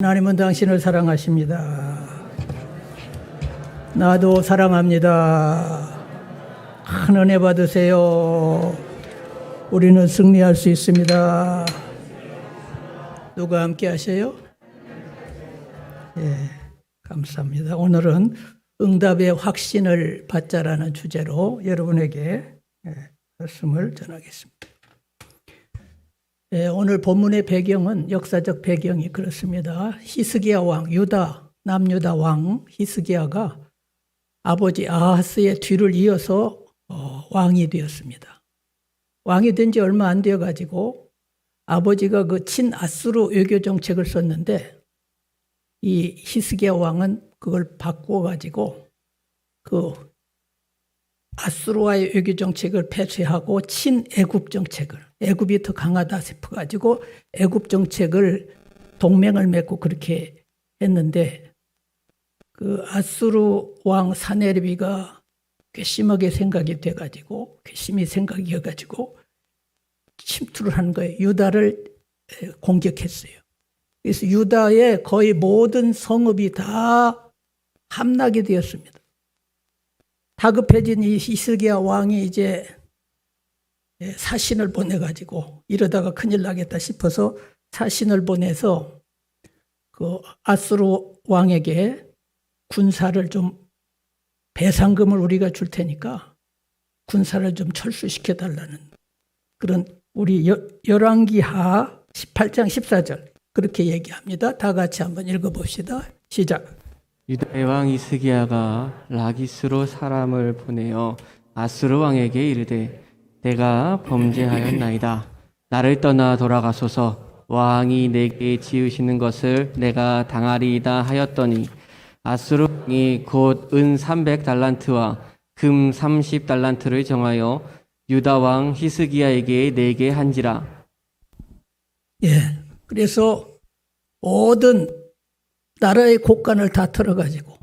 하나님은 당신을 사랑하십니다. 나도 사랑합니다. 큰 은혜 받으세요. 우리는 승리할 수 있습니다. 누가 함께 하세요? 예, 감사합니다. 오늘은 응답의 확신을 받자라는 주제로 여러분에게 말씀을 전하겠습니다. 오늘 본문의 배경은 역사적 배경이 그렇습니다. 히스기야 왕, 남유다 왕 히스기야가 아버지 아하스의 뒤를 이어서 왕이 되었습니다. 왕이 된 지 얼마 안 되어가지고 아버지가 그 친아수르 외교 정책을 썼는데 이 히스기야 왕은 그걸 바꿔가지고 그 아수르와의 외교 정책을 폐쇄하고 친애굽 정책을, 애굽이 더 강하다 싶어가지고 애굽 정책을 동맹을 맺고 그렇게 했는데 그 아수르 왕 사네리비가 괘씸하게 생각이 돼가지고 괘씸히 생각이어가지고 침투를 한 거예요. 유다를 공격했어요. 그래서 유다의 거의 모든 성읍이 다 함락이 되었습니다. 다급해진 이 히스기야 왕이 이제 사신을 보내가지고 이러다가 큰일 나겠다 싶어서 사신을 보내서 그 아수르 왕에게 군사를 좀 배상금을 우리가 줄 테니까 군사를 좀 철수시켜 달라는 그런 우리 열왕기하 18장 14절 그렇게 얘기합니다. 다 같이 한번 읽어봅시다. 시작. 유다의 왕 히스기야가 라기스로 사람을 보내어 아수르 왕에게 이르되 내가 범죄하였나이다. 나를 떠나 돌아가소서. 왕이 내게 지으시는 것을 내가 당하리이다 하였더니 아수르 왕이 곧 은 300달란트와 금 30달란트를 정하여 유다 왕 히스기야에게 내게 한지라. 예, 그래서 모든 나라의 곳간을 다 털어가지고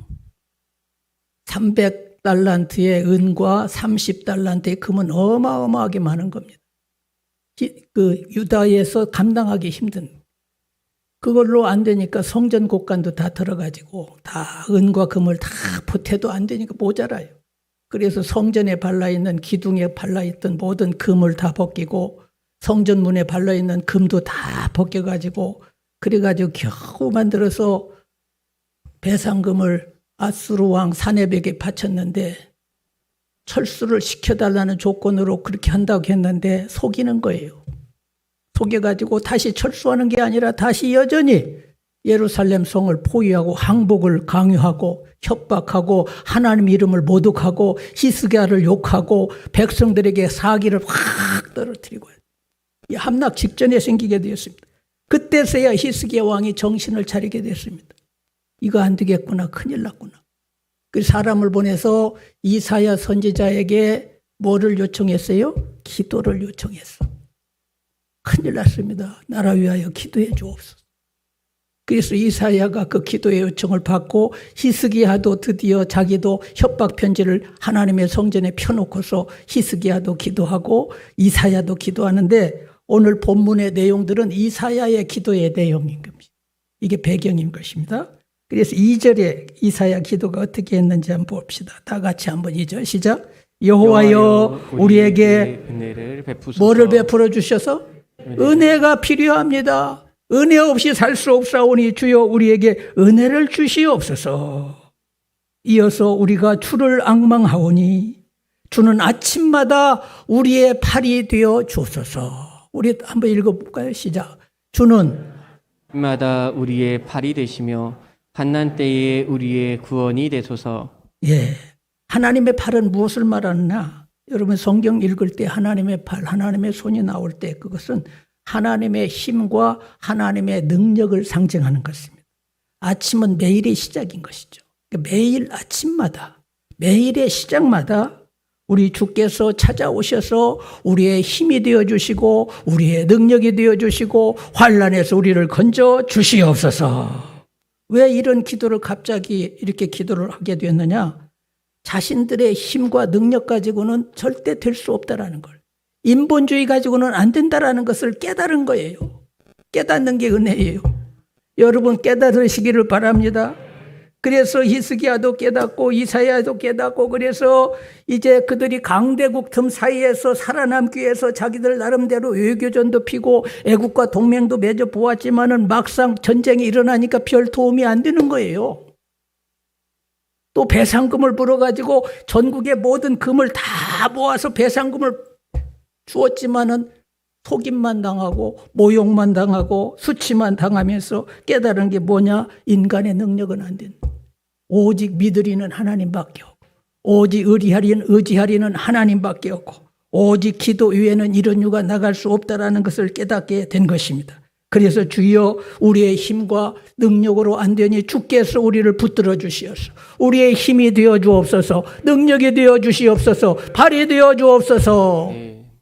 300달란트의 은과 30달란트의 금은 어마어마하게 많은 겁니다. 그 유다에서 감당하기 힘든 그걸로 안 되니까 성전 곳간도 다 털어가지고 다 은과 금을 다 보태도 안 되니까 모자라요. 그래서 성전에 발라있는 기둥에 발라있던 모든 금을 다 벗기고 성전 문에 발라있는 금도 다 벗겨가지고 그래가지고 겨우 만들어서 배상금을 아수르 왕 사네백에 바쳤는데 철수를 시켜달라는 조건으로 그렇게 한다고 했는데 속이는 거예요. 속여가지고 다시 철수하는 게 아니라 다시 여전히 예루살렘 성을 포위하고 항복을 강요하고 협박하고 하나님 이름을 모독하고 히스기야를 욕하고 백성들에게 사기를 확 떨어뜨리고 이 함락 직전에 생기게 되었습니다. 그때서야 히스기야 왕이 정신을 차리게 됐습니다. 이거 안 되겠구나. 큰일 났구나. 그 사람을 보내서 이사야 선지자에게 뭐를 요청했어요? 기도를 요청했어. 큰일 났습니다. 나라 위하여 기도해 주옵소서. 그래서 이사야가 그 기도의 요청을 받고 히스기야도 드디어 자기도 협박 편지를 하나님의 성전에 펴놓고서 히스기야도 기도하고 이사야도 기도하는데 오늘 본문의 내용들은 이사야의 기도의 내용인 겁니다. 이게 배경인 것입니다. 그래서 2절에 이사야 기도가 어떻게 했는지 한번 봅시다. 다 같이 한번 2절 시작. 여호와여 우리에게 은혜를 베푸소서. 뭐를 베풀어 주셔서? 은혜가 필요합니다. 은혜 없이 살 수 없사오니 주여 우리에게 은혜를 주시옵소서. 이어서 우리가 주를 앙망하오니 주는 아침마다 우리의 팔이 되어 주옵소서. 우리 한번 읽어볼까요? 시작. 주는 마다 우리의 팔이 되시며 환난 때에 우리의 구원이 되소서. 예, 하나님의 팔은 무엇을 말하느냐? 여러분 성경 읽을 때 하나님의 팔, 하나님의 손이 나올 때 그것은 하나님의 힘과 하나님의 능력을 상징하는 것입니다. 아침은 매일의 시작인 것이죠. 매일 아침마다, 매일의 시작마다 우리 주께서 찾아오셔서 우리의 힘이 되어주시고 우리의 능력이 되어주시고 환난에서 우리를 건져 주시옵소서. 왜 이런 기도를 갑자기 이렇게 기도를 하게 되었느냐? 자신들의 힘과 능력 가지고는 절대 될 수 없다라는 걸. 인본주의 가지고는 안 된다라는 것을 깨달은 거예요. 깨닫는 게 은혜예요. 여러분 깨달으시기를 바랍니다. 그래서 히스기야도 깨닫고 이사야도 깨닫고 그래서 이제 그들이 강대국 틈 사이에서 살아남기 위해서 자기들 나름대로 외교전도 피고 애국과 동맹도 맺어 보았지만은 막상 전쟁이 일어나니까 별 도움이 안 되는 거예요. 또 배상금을 불어가지고 전국의 모든 금을 다 모아서 배상금을 주었지만은 속임만 당하고 모욕만 당하고 수치만 당하면서 깨달은 게 뭐냐? 인간의 능력은 안 된다. 오직 믿으리는 하나님밖에 없고 오직 의지하리는 하나님밖에 없고 오직 기도 위에는 이런 유가 나갈 수 없다라는 것을 깨닫게 된 것입니다. 그래서 주여 우리의 힘과 능력으로 안 되니 주께서 우리를 붙들어 주시옵소서. 우리의 힘이 되어 주옵소서. 능력이 되어 주시옵소서. 발이 되어 주옵소서.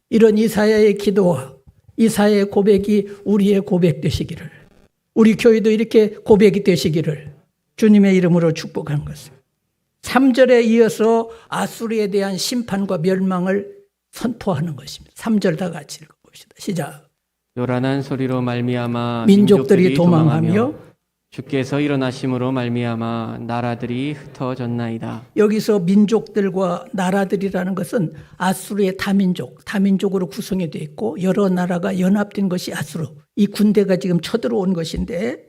이런 이사야의 기도와 이사야의 고백이 우리의 고백 되시기를, 우리 교회도 이렇게 고백이 되시기를 주님의 이름으로 축복하는 것입니다. 3절에 이어서 아수르에 대한 심판과 멸망을 선포하는 것입니다. 3절 다 같이 읽어봅시다. 시작. 요란한 소리로 말미암아 민족들이 도망하며 주께서 일어나심으로 말미암아 나라들이 흩어졌나이다. 여기서 민족들과 나라들이라는 것은 아수르의 다민족으로 구성이 되어 있고 여러 나라가 연합된 것이 아수르. 이 군대가 지금 쳐들어온 것인데,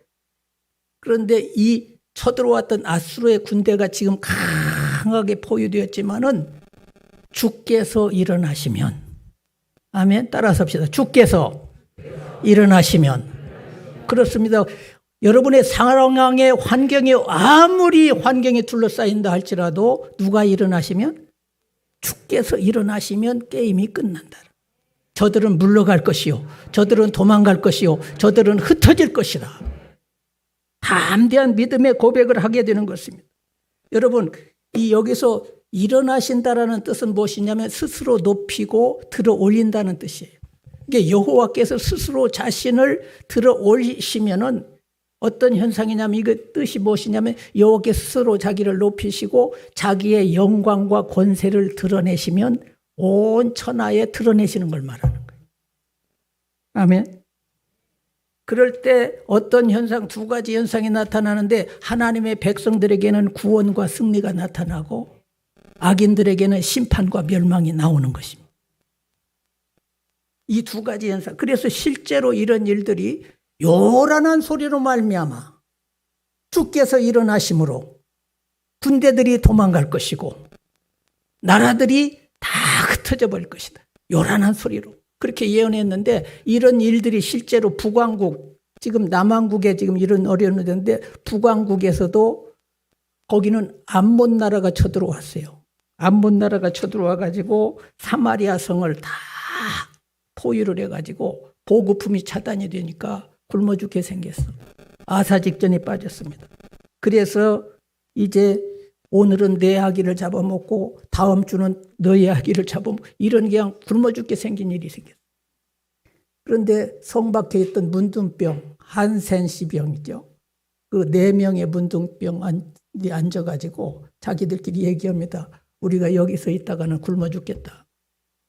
그런데 이 쳐들어왔던 아수르의 군대가 지금 강하게 포위되었지만은 주께서 일어나시면, 아멘, 따라서 합시다. 주께서 일어나시면. 그렇습니다. 여러분의 상황의 환경이 아무리 환경에 둘러싸인다 할지라도 누가 일어나시면, 주께서 일어나시면 게임이 끝난다. 저들은 물러갈 것이요, 저들은 도망갈 것이요, 저들은 흩어질 것이다. 담대한 믿음의 고백을 하게 되는 것입니다. 여러분, 이 여기서 일어나신다라는 뜻은 무엇이냐면 스스로 높이고 들어 올린다는 뜻이에요. 이게 여호와께서 스스로 자신을 들어 올리시면은 어떤 현상이냐면, 이거 뜻이 무엇이냐면 여호와께서 스스로 자기를 높이시고 자기의 영광과 권세를 드러내시면 온 천하에 드러내시는 걸 말하는 거예요. 아멘. 그럴 때 어떤 현상, 두 가지 현상이 나타나는데, 하나님의 백성들에게는 구원과 승리가 나타나고 악인들에게는 심판과 멸망이 나오는 것입니다. 이 두 가지 현상. 그래서 실제로 이런 일들이 요란한 소리로 말미암아 주께서 일어나심으로 군대들이 도망갈 것이고 나라들이 다 흩어져 버릴 것이다. 요란한 소리로. 그렇게 예언했는데, 이런 일들이 실제로 북왕국, 지금 남왕국에 지금 이런 어려운데 북왕국에서도 거기는 암몬 나라가 쳐들어왔어요. 암몬 나라가 쳐들어와 가지고 사마리아 성을 다 포위를 해 가지고 보급품이 차단이 되니까 굶어 죽게 생겼어. 아사 직전에 빠졌습니다. 그래서 이제 오늘은 내 아기를 잡아먹고 다음 주는 너의 아기를 잡아먹고, 이런 그냥 굶어 죽게 생긴 일이 생겼어요. 그런데 성 밖에 있던 문둥병, 한센시병이죠. 그 4명의 문둥병 앉아가지고 자기들끼리 얘기합니다. 우리가 여기서 있다가는 굶어 죽겠다.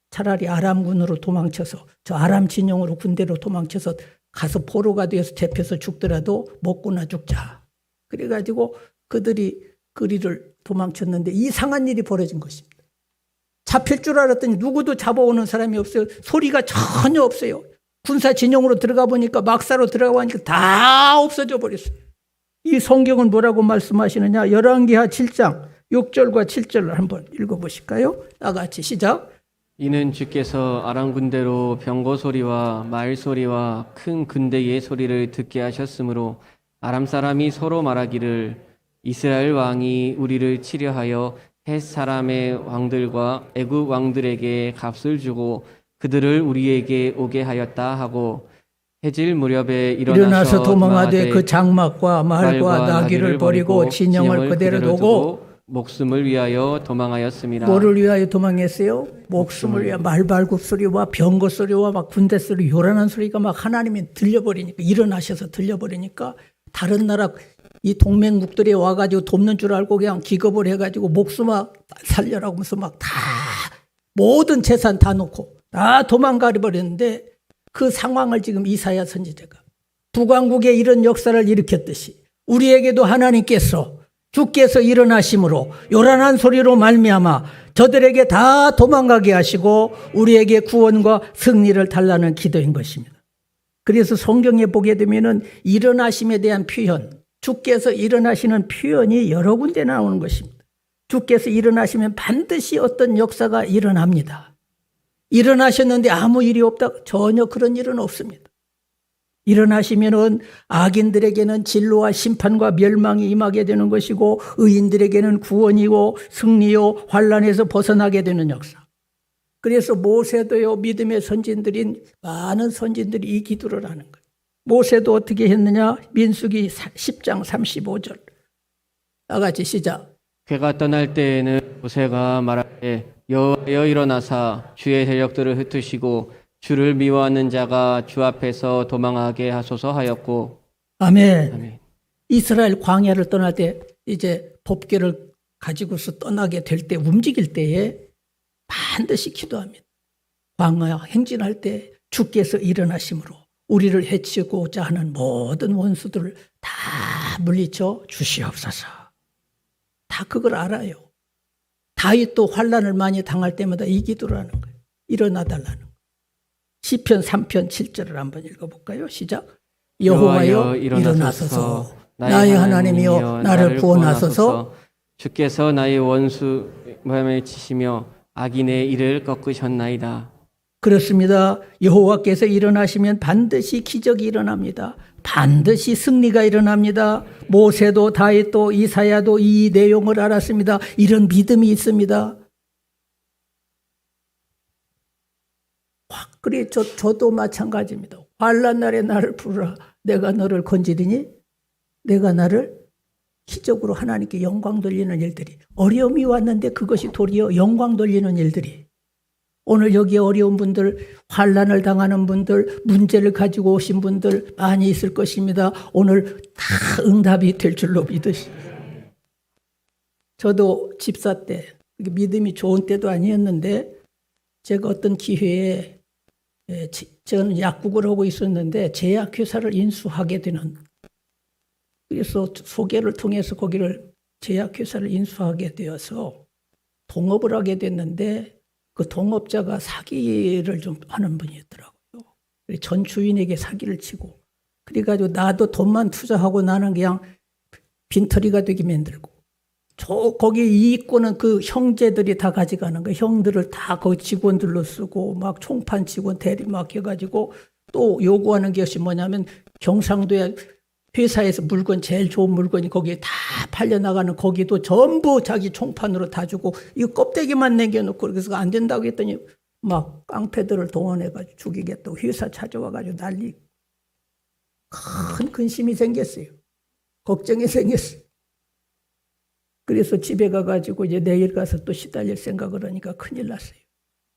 차라리 아람군으로 도망쳐서, 저 아람 진영으로 군대로 도망쳐서 가서 포로가 되어서 잡혀서 죽더라도 먹고나 죽자. 그래가지고 그들이 그리를 도망쳤는데 이상한 일이 벌어진 것입니다. 잡힐 줄 알았더니 누구도 잡아오는 사람이 없어요. 소리가 전혀 없어요. 군사 진영으로 들어가 보니까, 막사로 들어가 보니까 다 없어져 버렸어요. 이 성경은 뭐라고 말씀하시느냐? 열왕기하 7장 6절과 7절을 한번 읽어보실까요? 다 같이 시작. 이는 주께서 아람 군대로 병거 소리와 말 소리와 큰 군대의 소리를 듣게 하셨으므로 아람 사람이 서로 말하기를 이스라엘 왕이 우리를 치려하여 헷 사람의 왕들과 애굽 왕들에게 값을 주고 그들을 우리에게 오게 하였다 하고, 해질 무렵에 일어나서 도망하되 그 장막과 말과 나귀를 버리고 진영을 그대로 두고 목숨을 위하여 도망하였습니다. 뭐를 위하여 도망했어요? 목숨을 위하여. 말발굽 소리와 병거 소리와 막 군대 소리, 요란한 소리가 막 하나님이 들려버리니까, 일어나셔서 들려버리니까 다른 나라 이 동맹국들이 와가지고 돕는 줄 알고 그냥 기겁을 해가지고 목숨 살려라고 하면서 막 다 모든 재산 다 놓고 다 도망가 버렸는데, 그 상황을 지금 이사야 선지자가 북왕국에 이런 역사를 일으켰듯이 우리에게도 하나님께서 주께서 일어나심으로 요란한 소리로 말미암아 저들에게 다 도망가게 하시고 우리에게 구원과 승리를 달라는 기도인 것입니다. 그래서 성경에 보게 되면은 일어나심에 대한 표현, 주께서 일어나시는 표현이 여러 군데 나오는 것입니다. 주께서 일어나시면 반드시 어떤 역사가 일어납니다. 일어나셨는데 아무 일이 없다? 전혀 그런 일은 없습니다. 일어나시면은 악인들에게는 진로와 심판과 멸망이 임하게 되는 것이고 의인들에게는 구원이고 승리요 환란에서 벗어나게 되는 역사. 그래서 모세도요 믿음의 선진들인 많은 선진들이 이 기도를 하는 거예요. 모세도 어떻게 했느냐? 민수기 10장 35절. 다 같이 시작. 그가 떠날 때에는 모세가 말하되 여호와여 일어나사 주의 세력들을 흩으시고 주를 미워하는 자가 주 앞에서 도망하게 하소서 하였고. 아멘. 아멘. 이스라엘 광야를 떠날 때 이제 법궤를 가지고서 떠나게 될 때 움직일 때에 반드시 기도합니다. 광야 행진할 때 주께서 일어나심으로 우리를 해치고자 하는 모든 원수들을 다 물리쳐 주시옵소서. 다 그걸 알아요. 다윗도 환난을 많이 당할 때마다 이 기도를 하는 거예요. 일어나 달라는 거예요. 시편 3편 7절을 한번 읽어볼까요? 시작. 여호와여 일어나소서 나의 하나님이여 나를 구원하소서. 주께서 나의 원수 모함을 치시며 악인의 일을 꺾으셨나이다. 그렇습니다. 여호와께서 일어나시면 반드시 기적이 일어납니다. 반드시 승리가 일어납니다. 모세도 다윗도 이사야도 이 내용을 알았습니다. 이런 믿음이 있습니다. 그래 저도 마찬가지입니다. 환난 날에 나를 부르라. 내가 너를 건지리니 내가 나를 기적으로 하나님께 영광 돌리는 일들이 어려움이 왔는데 그것이 도리어 영광 돌리는 일들이 오늘 여기에 어려운 분들, 환난을 당하는 분들, 문제를 가지고 오신 분들 많이 있을 것입니다. 오늘 다 응답이 될 줄로 믿으시. 저도 집사 때 믿음이 좋은 때도 아니었는데 제가 어떤 기회에 저는 약국을 하고 있었는데 제약회사를 인수하게 되는 그래서 소개를 통해서 거기를 제약회사를 인수하게 되어서 동업을 하게 됐는데 그 동업자가 사기를 좀 하는 분이었더라고요. 전 주인에게 사기를 치고 그래가지고 나도 돈만 투자하고 나는 그냥 빈털이가 되게 만들고 거기 이익권은 그 형제들이 다 가져가는 거예요. 형들을 다 거기 직원들로 쓰고 막 총판 직원 대리 막 해가지고 또 요구하는 것이 뭐냐면 경상도에 회사에서 물건 제일 좋은 물건이 거기에 다 팔려나가는 거기도 전부 자기 총판으로 다 주고 이거 껍데기만 남겨놓고 그래서 안 된다고 했더니 막 깡패들을 동원해가지고 죽이겠다고 회사 찾아와가지고 난리 큰 근심이 생겼어요. 걱정이 생겼어요. 그래서 집에 가가지고 이제 내일 가서 또 시달릴 생각을 하니까 큰일 났어요.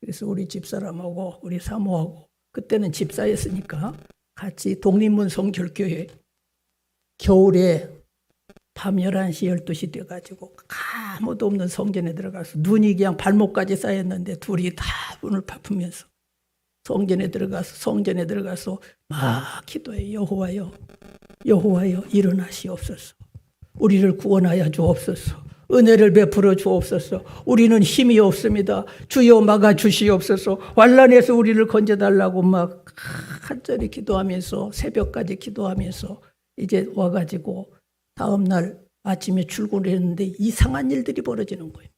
그래서 우리 집사람하고 우리 사모하고 그때는 집사였으니까 같이 독립문 성결교회 겨울에 밤 11시 12시 돼가지고 아무도 없는 성전에 들어가서 눈이 그냥 발목까지 쌓였는데 둘이 다 눈을 파프면서 성전에 들어가서 막 기도해. 여호와여 일어나시옵소서. 우리를 구원하여 주옵소서. 은혜를 베풀어 주옵소서. 우리는 힘이 없습니다. 주여 막아 주시옵소서. 환난에서 우리를 건져달라고 막 간절히 기도하면서 새벽까지 기도하면서 이제 와가지고 다음날 아침에 출근을 했는데 이상한 일들이 벌어지는 거예요.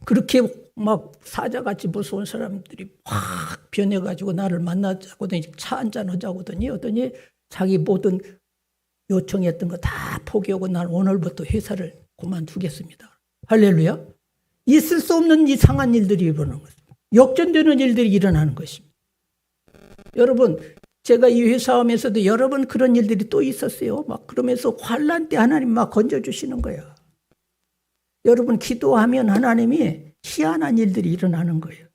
그렇게 막 사자같이 무서운 사람들이 확 변해가지고 나를 만나자고 차 한잔 하자고 하더니 자기 모든 요청했던 거 다 포기하고 난 오늘부터 회사를 그만두겠습니다. 할렐루야. 있을 수 없는 이상한 일들이 일어나는 것입니다. 역전되는 일들이 일어나는 것입니다. 여러분 제가 이 회사하면서도 여러 번 그런 일들이 또 있었어요. 막 그러면서 환난 때 하나님 막 건져주시는 거야. 여러분 기도하면 하나님이 희한한 일들이 일어나는 거예요.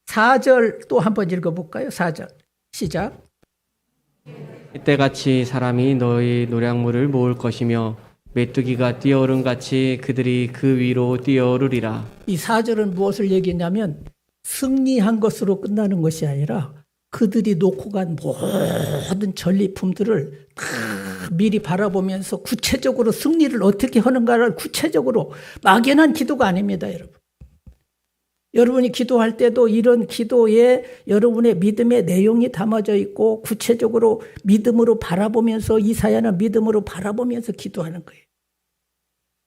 4절 또 한번 읽어볼까요? 4절 시작. 이때같이 사람이 너희 노량물을 모을 것이며 메뚜기가 뛰어오른 같이 그들이 그 위로 뛰어오르리라. 이 4절은 무엇을 얘기했냐면 승리한 것으로 끝나는 것이 아니라 그들이 놓고 간 모든 전리품들을 다 미리 바라보면서 구체적으로 승리를 어떻게 하는가를 구체적으로 막연한 기도가 아닙니다, 여러분. 여러분이 기도할 때도 이런 기도에 여러분의 믿음의 내용이 담아져 있고 구체적으로 믿음으로 바라보면서 이사야는 믿음으로 바라보면서 기도하는 거예요.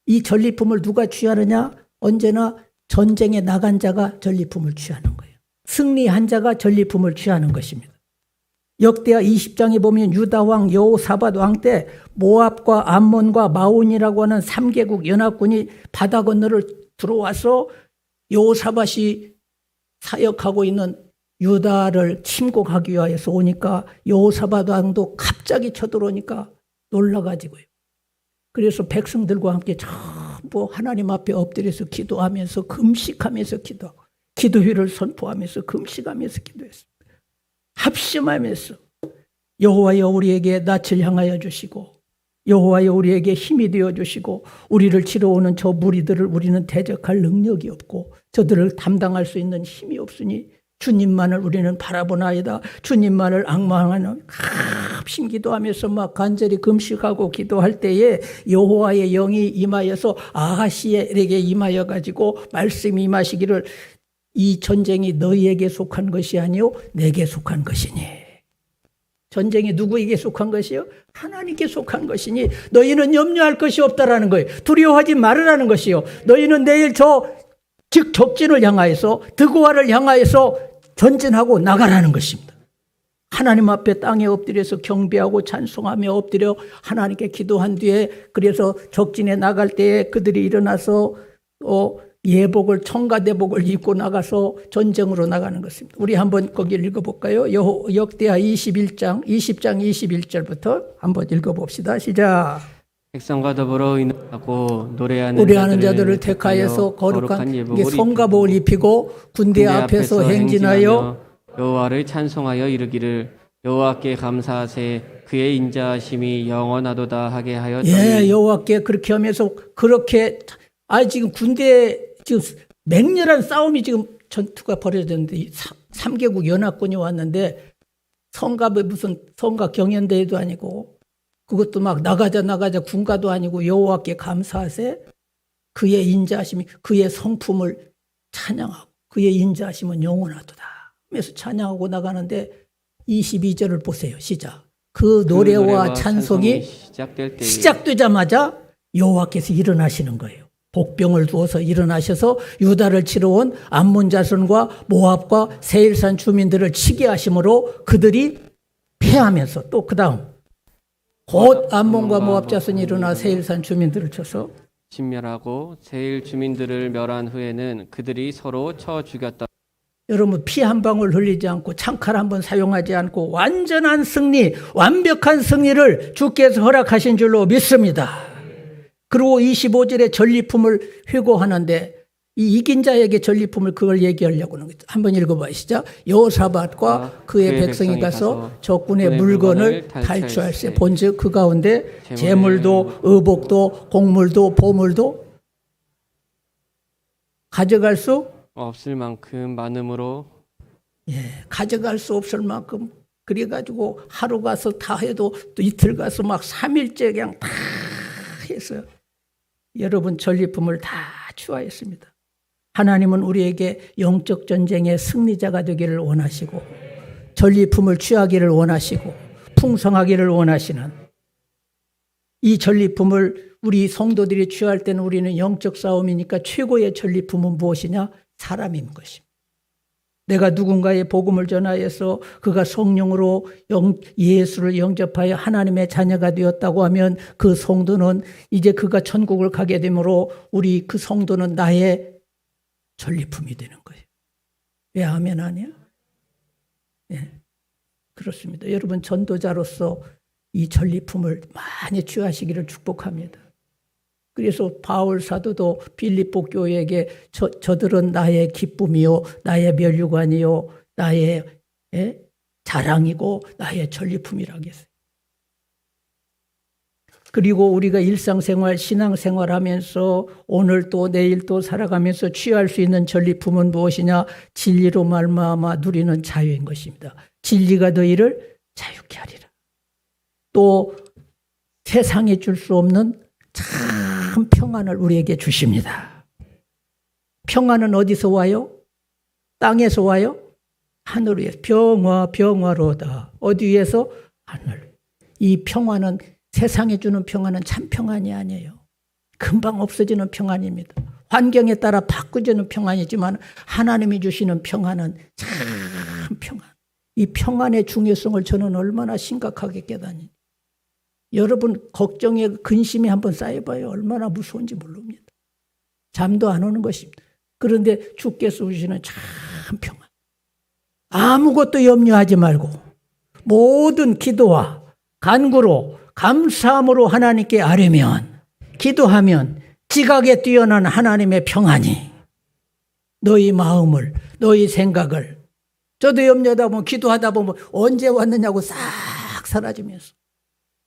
이 전리품을 누가 취하느냐? 언제나 전쟁에 나간 자가 전리품을 취하는 거예요. 승리한 자가 전리품을 취하는 것입니다. 역대하 20장에 보면 유다 왕 여호사밧 왕 때 모압과 암몬과 마온이라고 하는 3개국 연합군이 바다 건너를 들어와서 여호사밧이 사역하고 있는 유다를 침공하기 위해서 오니까 여호사밧 왕도 갑자기 쳐들어오니까 놀라가지고요. 그래서 백성들과 함께 전부 하나님 앞에 엎드려서 기도하면서 금식하면서 기도하고 기도회를 선포하면서 금식하면서 기도했습니다. 합심하면서 여호와여 우리에게 낯을 향하여 주시고 여호와여 우리에게 힘이 되어 주시고 우리를 치러오는 저 무리들을 우리는 대적할 능력이 없고 저들을 담당할 수 있는 힘이 없으니 주님만을 우리는 바라보나이다. 주님만을 앙망하는 합심 기도하면서 막 간절히 금식하고 기도할 때에 여호와의 영이 임하여서 아하시엘에게 임하여 가지고 말씀이 임하시기를 이 전쟁이 너희에게 속한 것이 아니요 내게 속한 것이니. 전쟁이 누구에게 속한 것이요? 하나님께 속한 것이니 너희는 염려할 것이 없다라는 거예요. 두려워하지 말으라는 것이요. 너희는 내일 즉 적진을 향하여서 드고아를 향하여서 전진하고 나가라는 것입니다. 하나님 앞에 땅에 엎드려서 경배하고 찬송하며 엎드려 하나님께 기도한 뒤에 그래서 적진에 나갈 때에 그들이 일어나서 예복을 청가대복을 입고 나가서 전쟁으로 나가는 것입니다. 우리 한번 거기 읽어볼까요? 역대하 20장 21절부터 한번 읽어봅시다. 시작. 백성과 더불어 인하고 노래하는 자들을 택하여서 거룩한 성가복을 입히고 군대 앞에서 행진하여 여호와를 찬송하여 이르기를 여호와께 감사하세 그의 인자하심이 영원하도다 하게 하였더니 예, 여호와께 그렇게 하면서 그렇게 지금 군대 지금 맹렬한 싸움이 지금 전투가 벌어졌는데 3개국 연합군이 왔는데 성갑에 무슨 성가 경연대회도 아니고 그것도 막 나가자 군가도 아니고 여호와께 감사하세 그의 인자하심이 그의 성품을 찬양하고 그의 인자하심은 영원하도다 하면서 찬양하고 나가는데 22절을 보세요. 시작. 그 노래와 찬송이 시작되자마자 여호와께서 일어나시는 거예요. 복병을 두어서 일어나셔서 유다를 치러 온 암몬 자손과 모압과 세일산 주민들을 치게 하심으로 그들이 패하면서 또 그 다음 곧 암몬과 모압 자손이 일어나 세일산 주민들을 쳐서 진멸하고 세일 주민들을 멸한 후에는 그들이 서로 쳐 죽였다. 여러분 피 한 방울 흘리지 않고 창칼 한 번 사용하지 않고 완전한 승리, 완벽한 승리를 주께서 허락하신 줄로 믿습니다. 그리고 25절에 전리품을 회고하는데 이 이긴 자에게 전리품을 그걸 얘기하려고 하는 거죠. 한번 읽어봐요. 시작. 여호사밧과 그의 백성이 가서 적군의 물건을 탈취할세. 본즉 그 가운데 재물도 의복도 곡물도 보물도 가져갈 수 없을 만큼 많음으로 가져갈 수 없을 만큼 그래가지고 하루 가서 다 해도 또 이틀 가서 막 3일째 그냥 다 했어요. 여러분 전리품을 다 취하였습니다. 하나님은 우리에게 영적 전쟁의 승리자가 되기를 원하시고 전리품을 취하기를 원하시고 풍성하기를 원하시는 이 전리품을 우리 성도들이 취할 때는 우리는 영적 싸움이니까 최고의 전리품은 무엇이냐? 사람인 것입니다. 내가 누군가의 복음을 전하여서 그가 성령으로 예수를 영접하여 하나님의 자녀가 되었다고 하면 그 성도는 이제 그가 천국을 가게 되므로 우리 그 성도는 나의 전리품이 되는 거예요. 왜 아멘 아니야? 네, 그렇습니다. 여러분 전도자로서 이 전리품을 많이 취하시기를 축복합니다. 그래서 바울 사도도 빌립보 교회에게 저들은 나의 기쁨이요 나의 면류관이요 나의 자랑이고 나의 전리품이라고 했어요. 그리고 우리가 일상생활, 신앙생활하면서 오늘 또 내일 또 살아가면서 취할 수 있는 전리품은 무엇이냐? 진리로 말미암아 누리는 자유인 것입니다. 진리가 너희를 자유케 하리라. 또 세상에 줄 수 없는 참 평안을 우리에게 주십니다. 평안은 어디서 와요? 땅에서 와요? 하늘 위에서. 평화로다. 어디 위에서? 하늘. 이 평안은, 세상에 주는 평안은 참 평안이 아니에요. 금방 없어지는 평안입니다. 환경에 따라 바꾸지는 평안이지만 하나님이 주시는 평안은 참 평안. 이 평안의 중요성을 저는 얼마나 심각하게 깨닫니. 여러분 걱정에 근심이 한번 쌓여봐요. 얼마나 무서운지 모릅니다. 잠도 안 오는 것입니다. 그런데 주께서 주시는 참 평안. 아무것도 염려하지 말고 모든 기도와 간구로 감사함으로 하나님께 아뢰면, 기도하면 지각에 뛰어난 하나님의 평안이 너희 마음을, 너희 생각을, 저도 염려하다 보면, 기도하다 보면 언제 왔느냐고 싹 사라지면서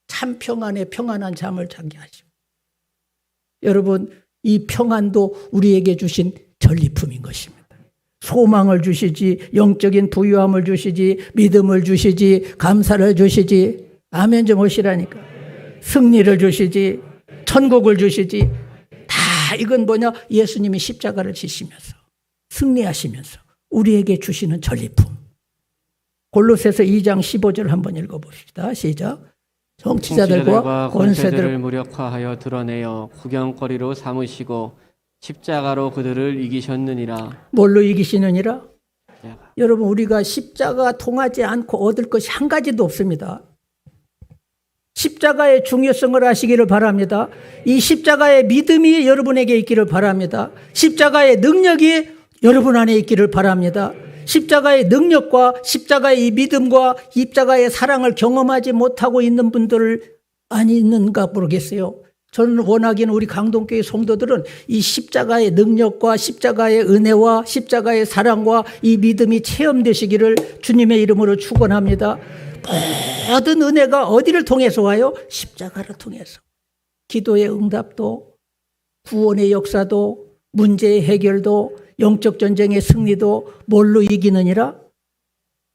참 평안에 평안한 잠을 자게 하시고. 여러분, 이 평안도 우리에게 주신 전리품인 것입니다. 소망을 주시지, 영적인 부유함을 주시지, 믿음을 주시지, 감사를 주시지, 아멘 좀 하시라니까. 승리를 주시지, 천국을 주시지. 다 이건 뭐냐? 예수님이 십자가를 지시면서 승리하시면서 우리에게 주시는 전리품. 골로새서 2장 15절 한번 읽어봅시다. 시작. 정치자들과 권세들을 무력화하여 드러내어 구경거리로 삼으시고 십자가로 그들을 이기셨느니라. 뭘로 이기시느니라? 여러분, 우리가 십자가 통하지 않고 얻을 것이 한 가지도 없습니다. 십자가의 중요성을 아시기를 바랍니다. 이 십자가의 믿음이 여러분에게 있기를 바랍니다. 십자가의 능력이 여러분 안에 있기를 바랍니다. 십자가의 능력과 십자가의 이 믿음과 십자가의 사랑을 경험하지 못하고 있는 분들 아니 있는가 모르겠어요. 저는 원하기는 우리 강동교회 성도들은 이 십자가의 능력과 십자가의 은혜와 십자가의 사랑과 이 믿음이 체험되시기를 주님의 이름으로 축원합니다. 모든 은혜가 어디를 통해서 와요? 십자가를 통해서. 기도의 응답도, 구원의 역사도, 문제의 해결도, 영적 전쟁의 승리도 뭘로 이기느니라?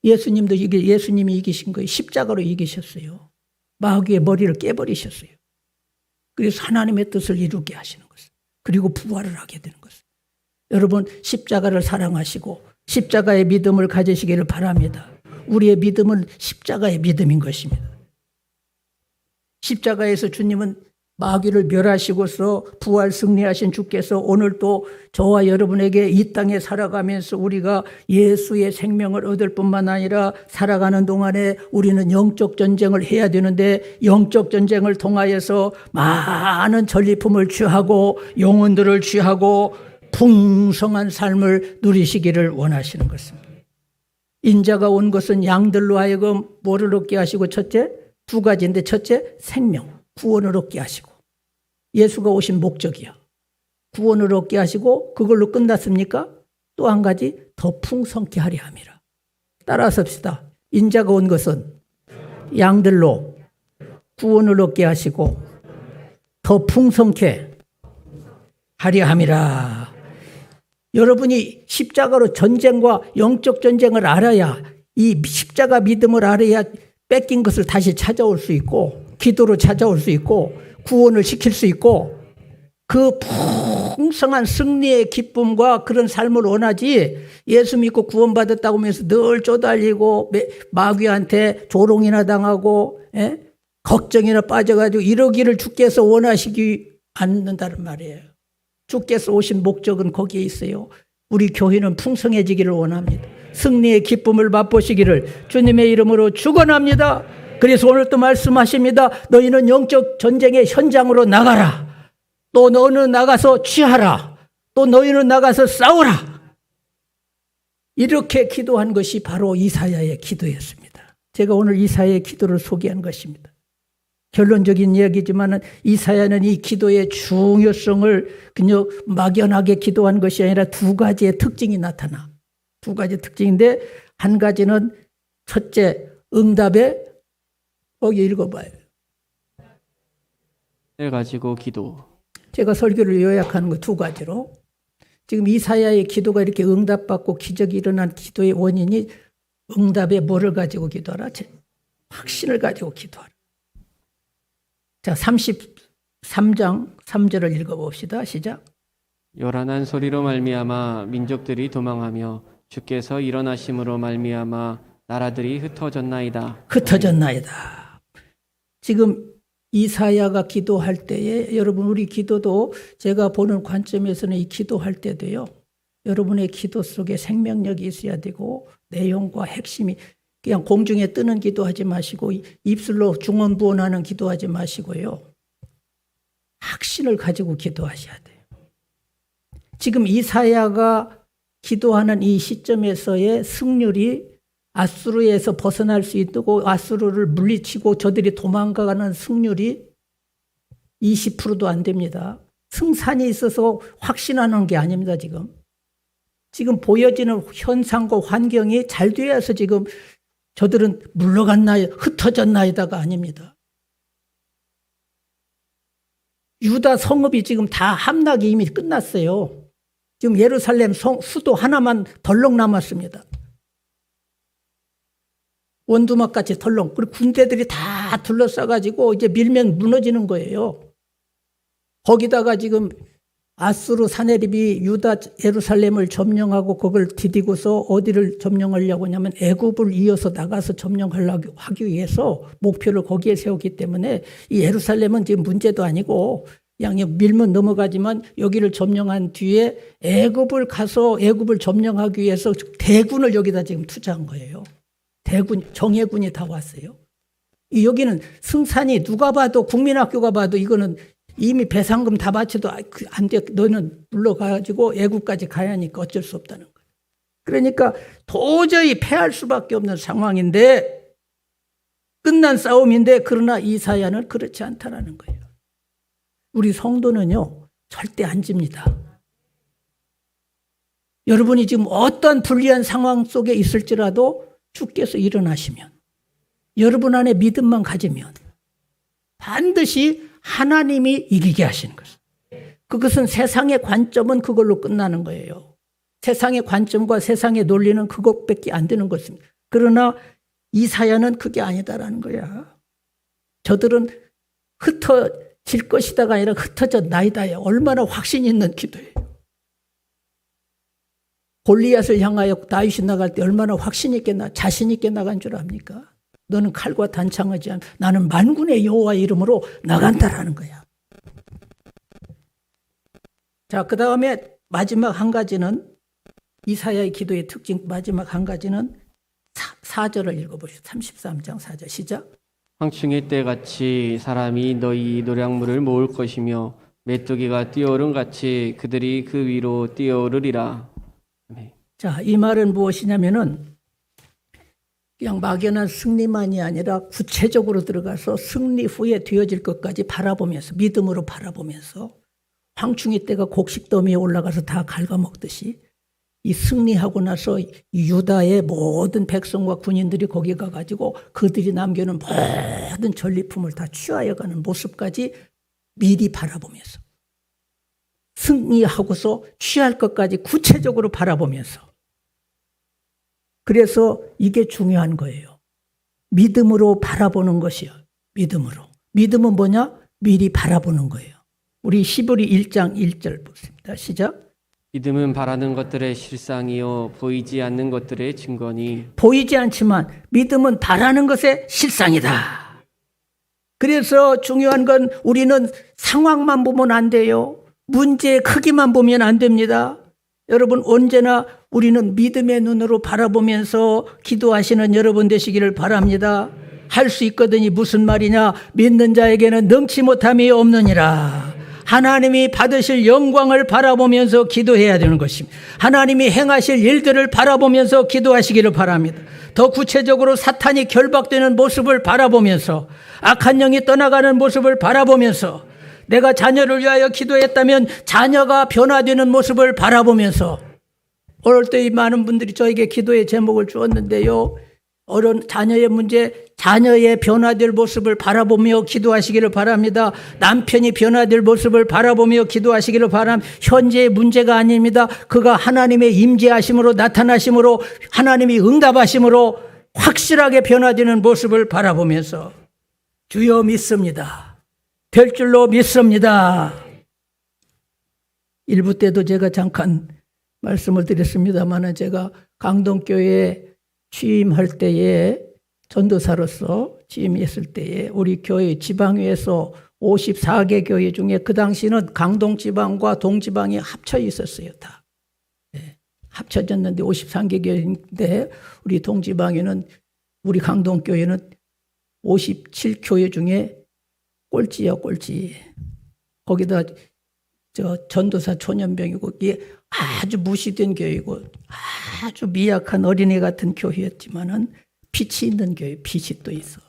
예수님이 이기신 거예요. 십자가로 이기셨어요. 마귀의 머리를 깨버리셨어요. 그래서 하나님의 뜻을 이루게 하시는 것을. 그리고 부활을 하게 되는 것을. 여러분, 십자가를 사랑하시고 십자가의 믿음을 가지시기를 바랍니다. 우리의 믿음은 십자가의 믿음인 것입니다. 십자가에서 주님은 마귀를 멸하시고서 부활 승리하신 주께서 오늘 또 저와 여러분에게 이 땅에 살아가면서 우리가 예수의 생명을 얻을 뿐만 아니라 살아가는 동안에 우리는 영적 전쟁을 해야 되는데 영적 전쟁을 통하여서 많은 전리품을 취하고 영혼들을 취하고 풍성한 삶을 누리시기를 원하시는 것입니다. 인자가 온 것은 양들로 하여금 뭐를 얻게 하시고, 첫째, 두 가지인데, 첫째, 생명, 구원을 얻게 하시고. 예수가 오신 목적이야. 구원을 얻게 하시고 그걸로 끝났습니까? 또 한 가지, 더 풍성케 하려 함이라. 따라서 합시다. 인자가 온 것은 양들로 구원을 얻게 하시고 더 풍성케 하려 함이라. 여러분이 십자가로 전쟁과 영적 전쟁을 알아야, 이 십자가 믿음을 알아야 뺏긴 것을 다시 찾아올 수 있고, 기도로 찾아올 수 있고, 구원을 시킬 수 있고, 그 풍성한 승리의 기쁨과 그런 삶을 원하지, 예수 믿고 구원받았다고 하면서 늘 쪼달리고 마귀한테 조롱이나 당하고 걱정이나 빠져가지고 이러기를 주께서 원하시지 않는다는 말이에요. 주께서 오신 목적은 거기에 있어요. 우리 교회는 풍성해지기를 원합니다. 승리의 기쁨을 맛보시기를 주님의 이름으로 축원합니다. 그래서 오늘 또 말씀하십니다. 너희는 영적 전쟁의 현장으로 나가라. 또 너는 나가서 취하라. 또 너희는 나가서 싸우라. 이렇게 기도한 것이 바로 이사야의 기도였습니다. 제가 오늘 이사야의 기도를 소개한 것입니다. 결론적인 이야기지만 이사야는 이 기도의 중요성을 그냥 막연하게 기도한 것이 아니라 두 가지의 특징이 나타나. 두 가지 특징인데, 한 가지는 첫째, 응답의, 거기 읽어봐요. 가지고 기도. 제가 설교를 요약하는 거 두 가지로, 지금 이사야의 기도가 이렇게 응답받고 기적이 일어난 기도의 원인이 응답에 뭐를 가지고 기도하라? 확신을 가지고 기도하라. 자, 33장 3절을 읽어봅시다. 시작. 요란한 소리로 말미암아 민족들이 도망하며 주께서 일어나심으로 말미암아 나라들이 흩어졌나이다. 흩어졌나이다. 지금 이사야가 기도할 때에 여러분, 우리 기도도 제가 보는 관점에서는 이 기도할 때도요, 여러분의 기도 속에 생명력이 있어야 되고 내용과 핵심이, 그냥 공중에 뜨는 기도하지 마시고 입술로 중언부언하는 기도하지 마시고요, 확신을 가지고 기도하셔야 돼요. 지금 이사야가 기도하는 이 시점에서의 승률이 아수르에서 벗어날 수 있고 아수르를 물리치고 저들이 도망가는 승률이 20%도 안 됩니다. 승산이 있어서 확신하는 게 아닙니다. 지금 보여지는 현상과 환경이 잘 되어서 지금 저들은 물러갔나요, 흩어졌나이다가 아닙니다. 유다 성읍이 지금 다 함락이 이미 끝났어요. 지금 예루살렘 수도 하나만 덜렁 남았습니다. 원두막같이 덜렁. 그리고 군대들이 다 둘러싸가지고 이제 밀면 무너지는 거예요. 거기다가 지금 아수르 사네립이 유다 예루살렘을 점령하고 그걸 디디고서 어디를 점령하려고 하냐면 애굽을 이어서 나가서 점령하려고 하기 위해서 목표를 거기에 세우기 때문에 이 예루살렘은 지금 문제도 아니고 그냥 밀면 넘어가지만 여기를 점령한 뒤에 애굽을 가서 애굽을 점령하기 위해서 대군을 여기다 지금 투자한 거예요. 대군, 정예군이 다 왔어요. 여기는 승산이 누가 봐도 국민학교가 봐도 이거는 이미 배상금 다 바쳐도 안 돼. 너는 물러가가지고 애국까지 가야 하니까 어쩔 수 없다는 거예요. 그러니까 도저히 패할 수밖에 없는 상황인데, 끝난 싸움인데, 그러나 이사야는 그렇지 않다라는 거예요. 우리 성도는요, 절대 안 집니다. 여러분이 지금 어떤 불리한 상황 속에 있을지라도 주께서 일어나시면, 여러분 안에 믿음만 가지면 반드시 하나님이 이기게 하시는 것입니다. 그것은 세상의 관점은 그걸로 끝나는 거예요. 세상의 관점과 세상의 논리는 그것밖에 안 되는 것입니다. 그러나 이사야는 그게 아니다라는 거야. 저들은 흩어질 것이다가 아니라 흩어졌나이다야. 얼마나 확신 있는 기도예요. 골리앗을 향하여 다윗이 나갈 때 얼마나 확신 있게 자신 있게 나간 줄 압니까? 너는 칼과 단창하지 않아. 나는 만군의 여호와의 이름으로 나간다라는 거야. 자, 그 다음에 마지막 한 가지는, 이사야의 기도의 특징 마지막 한 가지는 4절을 읽어보시죠. 33장 4절 시작. 황충의 때같이 사람이 너희 노량물을 모을 것이며 메뚜기가 뛰어오른 같이 그들이 그 위로 뛰어오르리라. 네. 자, 이 말은 무엇이냐면은 그냥 막연한 승리만이 아니라 구체적으로 들어가서 승리 후에 되어질 것까지 바라보면서, 믿음으로 바라보면서 황충이 때가 곡식더미에 올라가서 다 갉아먹듯이 이 승리하고 나서 유다의 모든 백성과 군인들이 거기 가가지고 그들이 남겨놓은 모든 전리품을 다 취하여 가는 모습까지 미리 바라보면서, 승리하고서 취할 것까지 구체적으로 바라보면서, 그래서 이게 중요한 거예요. 믿음으로 바라보는 것이요. 믿음으로. 믿음은 뭐냐? 미리 바라보는 거예요. 우리 시브리 1장 1절 보겠습니다. 시작. 믿음은 바라는 것들의 실상이요 보이지 않는 것들의 증거니. 보이지 않지만 믿음은 바라는 것의 실상이다. 그래서 중요한 건 우리는 상황만 보면 안 돼요. 문제의 크기만 보면 안 됩니다. 여러분, 언제나 우리는 믿음의 눈으로 바라보면서 기도하시는 여러분 되시기를 바랍니다. 할 수 있거든이 무슨 말이냐? 믿는 자에게는 능치 못함이 없느니라. 하나님이 받으실 영광을 바라보면서 기도해야 되는 것입니다. 하나님이 행하실 일들을 바라보면서 기도하시기를 바랍니다. 더 구체적으로 사탄이 결박되는 모습을 바라보면서, 악한 영이 떠나가는 모습을 바라보면서, 내가 자녀를 위하여 기도했다면 자녀가 변화되는 모습을 바라보면서, 오늘 때 이 많은 분들이 저에게 기도의 제목을 주었는데요, 어른 자녀의 문제, 자녀의 변화될 모습을 바라보며 기도하시기를 바랍니다. 남편이 변화될 모습을 바라보며 기도하시기를 바랍니다. 현재의 문제가 아닙니다. 그가 하나님의 임재하심으로 나타나심으로 하나님이 응답하심으로 확실하게 변화되는 모습을 바라보면서 주여 믿습니다. 될 줄로 믿습니다. 일부 때도 제가 잠깐 말씀을 드렸습니다만 제가 강동교회에 취임할 때에 전도사로서 취임했을 때에 우리 교회 지방위에서 54개 교회 중에 그 당시는 강동지방과 동지방이 합쳐 있었어요. 다. 네. 합쳐졌는데 53개 교회인데 우리 동지방에는 우리 강동교회는 57교회 중에 꼴찌야 꼴찌. 거기다 저 전도사 초년병이고 이게 아주 무시된 교회이고 아주 미약한 어린애 같은 교회였지만은 빛이 있는 교회, 빛이 또 있어.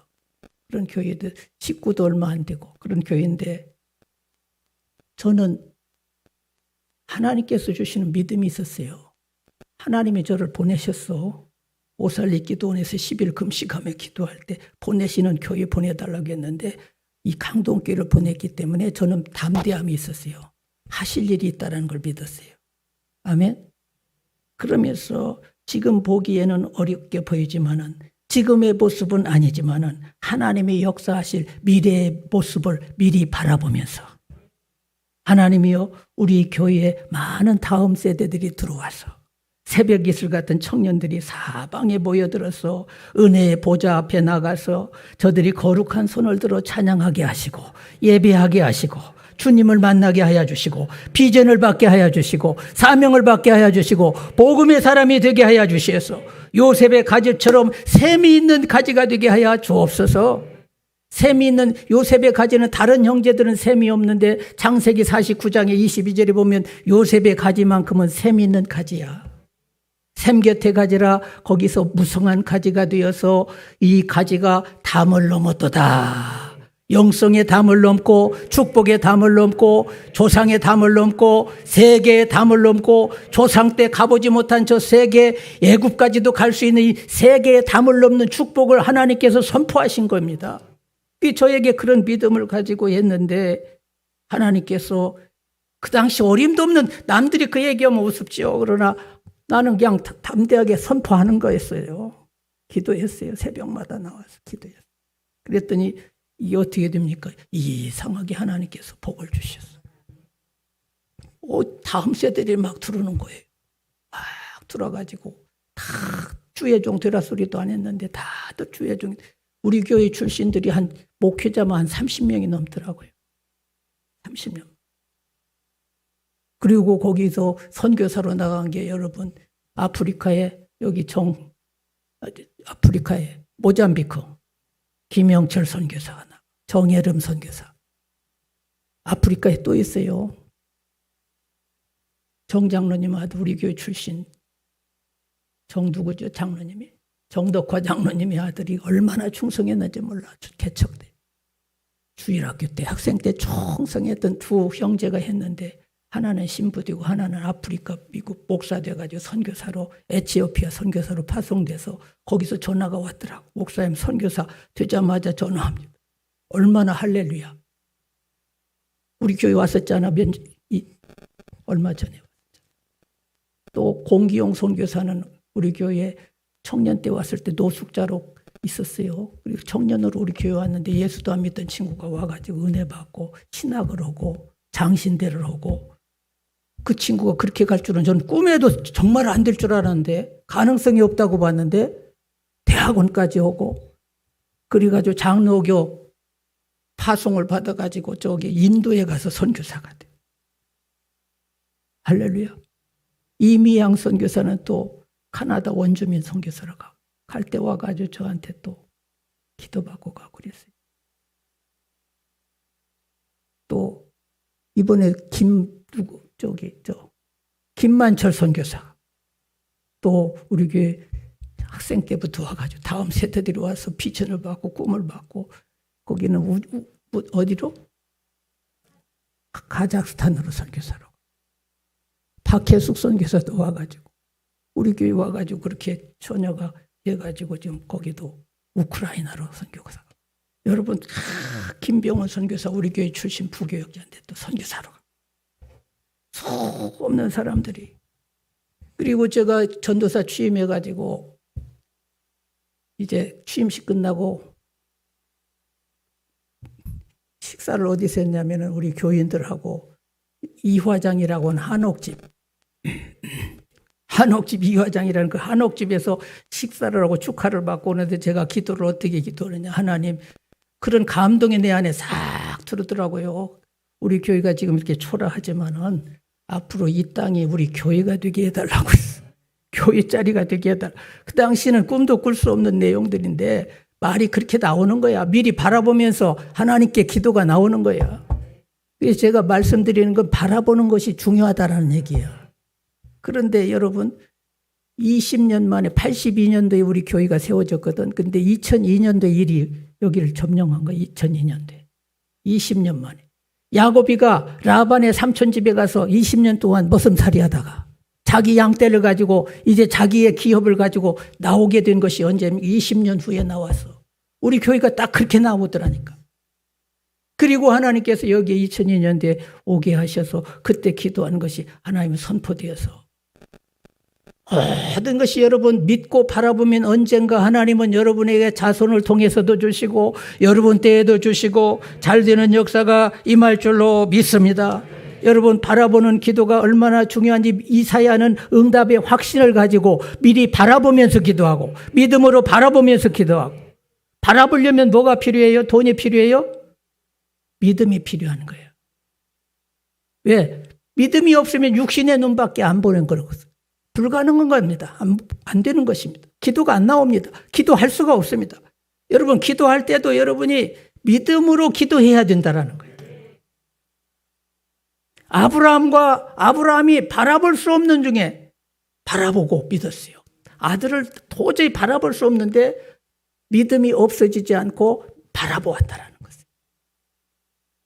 그런 교회들 식구도 얼마 안 되고 그런 교회인데 저는 하나님께서 주시는 믿음이 있었어요. 하나님이 저를 보내셨어. 오살리 기도원에서 10일 금식하며 기도할 때 보내시는 교회 보내달라고 했는데 이 강동교회를 보냈기 때문에 저는 담대함이 있었어요. 하실 일이 있다는 걸 믿었어요. 아멘. 그러면서 지금 보기에는 어렵게 보이지만은 지금의 모습은 아니지만은 하나님이 역사하실 미래의 모습을 미리 바라보면서 하나님이요 우리 교회에 많은 다음 세대들이 들어와서 새벽 이슬 같은 청년들이 사방에 모여들어서 은혜의 보좌 앞에 나가서 저들이 거룩한 손을 들어 찬양하게 하시고 예배하게 하시고 주님을 만나게 하여 주시고 비전을 받게 하여 주시고 사명을 받게 하여 주시고 복음의 사람이 되게 하여 주시어서 요셉의 가지처럼 샘이 있는 가지가 되게 하여 주옵소서. 샘이 있는 요셉의 가지는 다른 형제들은 샘이 없는데 창세기 49장의 22절에 보면 요셉의 가지만큼은 샘이 있는 가지야. 샘 곁에 가지라 거기서 무성한 가지가 되어서 이 가지가 담을 넘었도다. 영성의 담을 넘고 축복의 담을 넘고 조상의 담을 넘고 세계의 담을 넘고 조상 때 가보지 못한 저 세계 애굽까지도 갈 수 있는 이 세계의 담을 넘는 축복을 하나님께서 선포하신 겁니다. 저에게 그런 믿음을 가지고 했는데 하나님께서 그 당시 어림도 없는 남들이 그 얘기하면 우습지요. 그러나 나는 그냥 담대하게 선포하는 거였어요. 기도했어요. 새벽마다 나와서 기도했어요. 그랬더니 이게 어떻게 됩니까? 이상하게 하나님께서 복을 주셨어요. 다음 세대들이 막 들어오는 거예요. 막 들어가지고 다 주의 종 되라 소리도 안 했는데 다들 주의 종. 우리 교회 출신들이 한 목회자만 한 30명이 넘더라고요. 30명. 그리고 거기서 선교사로 나간 게 여러분 아프리카에 여기 아프리카에 모잠비크 김영철 선교사가 나, 정예름 선교사. 아프리카에 또 있어요. 정 장로님 아들 우리 교회 출신 누구죠? 장로님이 정덕화 장로님의 아들이 얼마나 충성했는지 몰라. 개척 때 주일학교 때 학생 때 충성했던 두 형제가 했는데 하나는 신부되고 하나는 아프리카 미국 목사 돼가지고 선교사로 에티오피아 선교사로 파송돼서 거기서 전화가 왔더라고. 목사님 선교사 되자마자 전화합니다. 얼마나 할렐루야. 우리 교회 왔었잖아. 얼마 전에. 또 공기용 선교사는 우리 교회 청년 때 왔을 때 노숙자로 있었어요. 그리고 청년으로 우리 교회 왔는데 예수도 안 믿던 친구가 와가지고 은혜 받고 신학을 하고 장신대를 하고 그 친구가 그렇게 갈 줄은 저는 꿈에도 정말 안 될 줄 알았는데 가능성이 없다고 봤는데 대학원까지 오고 그래가지고 장로교 파송을 받아가지고 저기 인도에 가서 선교사가 돼. 할렐루야. 이미양 선교사는 또 카나다 원주민 선교사로 가고 갈 때 와가지고 저한테 또 기도받고 가고 그랬어요. 또 이번에 김만철 선교사 또 우리 교회 학생 때부터 와가지고 다음 세대들이 와서 비전을 받고 꿈을 받고 거기는 어디로? 카자흐스탄으로 선교사로. 박혜숙 선교사도 와가지고 우리 교회 와가지고 그렇게 처녀가 해가지고 지금 거기도 우크라이나로 선교사. 여러분, 김병원 선교사 우리 교회 출신 부교역자인데 또 선교사로 속 없는 사람들이. 그리고 제가 전도사 취임해가지고 이제 취임식 끝나고 식사를 어디서 했냐면은 우리 교인들하고 이화장이라고 하는 한옥집 이화장이라는 그 한옥집에서 식사를 하고 축하를 받고 오는데 제가 기도를 어떻게 기도하느냐. 하나님, 그런 감동이 내 안에 싹 들어오더라고요. 우리 교회가 지금 이렇게 초라하지만은 앞으로 이 땅이 우리 교회가 되게 해달라고 했어. 교회 자리가 되게 해달라. 그 당시는 꿈도 꿀 수 없는 내용들인데 말이 그렇게 나오는 거야. 미리 바라보면서 하나님께 기도가 나오는 거야. 그래서 제가 말씀드리는 건 바라보는 것이 중요하다라는 얘기야. 그런데 여러분, 20년 만에 82년도에 우리 교회가 세워졌거든. 근데 2002년도에 일이 여기를 점령한 거야. 2002년도에. 20년 만에. 야곱이가 라반의 삼촌 집에 가서 20년 동안 머슴살이 하다가 자기 양떼를 가지고 이제 자기의 기업을 가지고 나오게 된 것이 언제 20년 후에 나왔어. 우리 교회가 딱 그렇게 나오더라니까. 그리고 하나님께서 여기에 2002년도에 오게 하셔서 그때 기도하는 것이 하나님의 선포되어서 모든 것이 여러분 믿고 바라보면 언젠가 하나님은 여러분에게 자손을 통해서도 주시고 여러분 때에도 주시고 잘 되는 역사가 임할 줄로 믿습니다. 여러분, 바라보는 기도가 얼마나 중요한지 이사야는 응답의 확신을 가지고 미리 바라보면서 기도하고 믿음으로 바라보면서 기도하고. 바라보려면 뭐가 필요해요? 돈이 필요해요? 믿음이 필요한 거예요. 왜? 믿음이 없으면 육신의 눈밖에 안 보는 거거든요. 불가능한 겁니다. 안 되는 것입니다. 기도가 안 나옵니다. 기도할 수가 없습니다. 여러분, 기도할 때도 여러분이 믿음으로 기도해야 된다는 거예요. 아브라함이 바라볼 수 없는 중에 바라보고 믿었어요. 아들을 도저히 바라볼 수 없는데 믿음이 없어지지 않고 바라보았다라는 것이에요.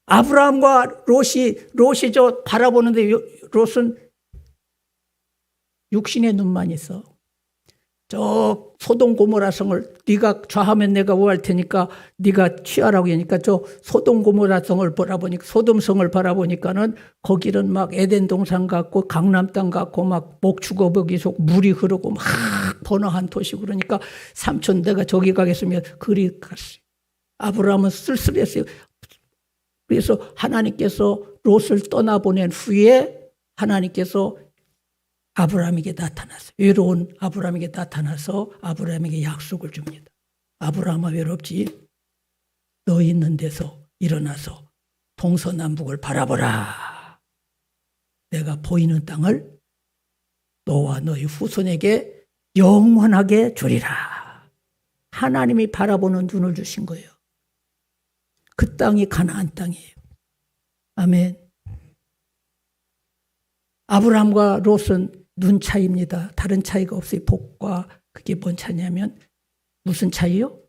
아브라함과 롯이 저 바라보는데 롯은 육신의 눈만 있어. 저 소돔 고모라 성을 네가 좌하면 내가 우할 테니까 네가 취하라고 하니까 저 소돔 고모라 성을 바라보니까 소돔 성을 바라보니까는 거기는 막 에덴 동산 같고 강남 땅 같고 막 목축어버기 속 물이 흐르고 막 번화한 도시 그러니까 삼촌 내가 저기 가겠으면 그리 갔어요. 아브라함은 쓸쓸했어요. 그래서 하나님께서 롯을 떠나보낸 후에 하나님께서 아브라함에게 나타났어요. 외로운 아브라함에게 나타나서 아브라함에게 약속을 줍니다. 아브라함아 외롭지? 너 있는 데서 일어나서 동서남북을 바라보라. 내가 보이는 땅을 너와 너희 후손에게 영원하게 주리라. 하나님이 바라보는 눈을 주신 거예요. 그 땅이 가나안 땅이에요. 아멘. 아브라함과 롯은 눈 차이입니다. 다른 차이가 없어요. 복과 그게 뭔 차이냐면 무슨 차이요?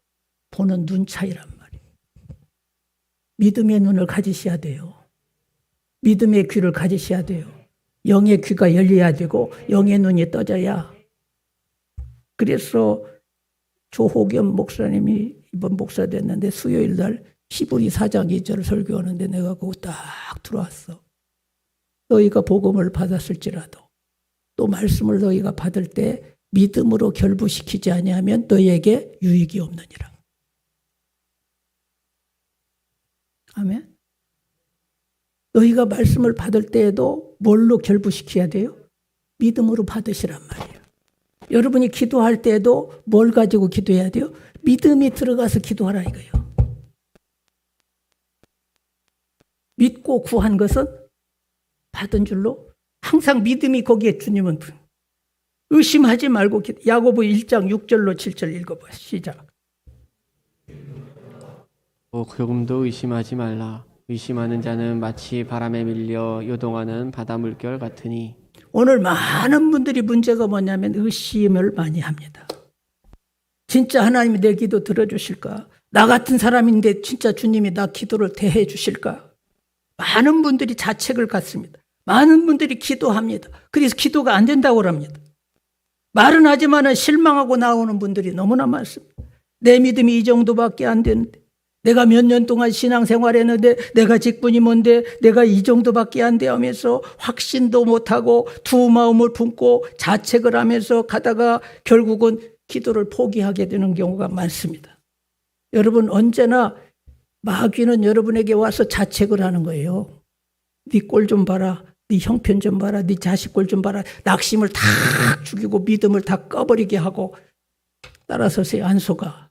보는 눈 차이란 말이에요. 믿음의 눈을 가지셔야 돼요. 믿음의 귀를 가지셔야 돼요. 영의 귀가 열려야 되고 영의 눈이 떠져야. 그래서 조호겸 목사님이 이번 목사 됐는데 수요일 날 히브리 4장 2절 설교하는데 내가 그거 딱 들어왔어. 너희가 복음을 받았을지라도 또 말씀을 너희가 받을 때 믿음으로 결부시키지 아니하면 너희에게 유익이 없느니라. 아멘. 너희가 말씀을 받을 때에도 뭘로 결부시켜야 돼요? 믿음으로 받으시란 말이에요. 여러분이 기도할 때에도 뭘 가지고 기도해야 돼요? 믿음이 들어가서 기도하라 이거예요. 믿고 구한 것은 받은 줄로 항상 믿음이 거기에 주님은 의심하지 말고 야고보 1장 6절로 7절 읽어봐. 시작. 조금도 의심하지 말라. 의심하는 자는 마치 바람에 밀려 요동하는 바다 물결 같으니. 오늘 많은 분들이 문제가 뭐냐면 의심을 많이 합니다. 진짜 하나님이 내 기도 들어주실까? 나 같은 사람인데 진짜 주님이 나 기도를 대해 주실까? 많은 분들이 자책을 갖습니다. 많은 분들이 기도합니다. 그래서 기도가 안 된다고 합니다. 말은 하지만 실망하고 나오는 분들이 너무나 많습니다. 내 믿음이 이 정도밖에 안 되는데, 내가 몇 년 동안 신앙생활했는데, 내가 직분이 뭔데, 내가 이 정도밖에 안 돼 하면서 확신도 못하고 두 마음을 품고 자책을 하면서 가다가 결국은 기도를 포기하게 되는 경우가 많습니다. 여러분, 언제나 마귀는 여러분에게 와서 자책을 하는 거예요. 네 꼴 좀 봐라. 네 형편 좀 봐라. 네 자식 꼴 좀 봐라. 낙심을 다 죽이고 믿음을 다 꺼버리게 하고. 따라서세요. 안 속아.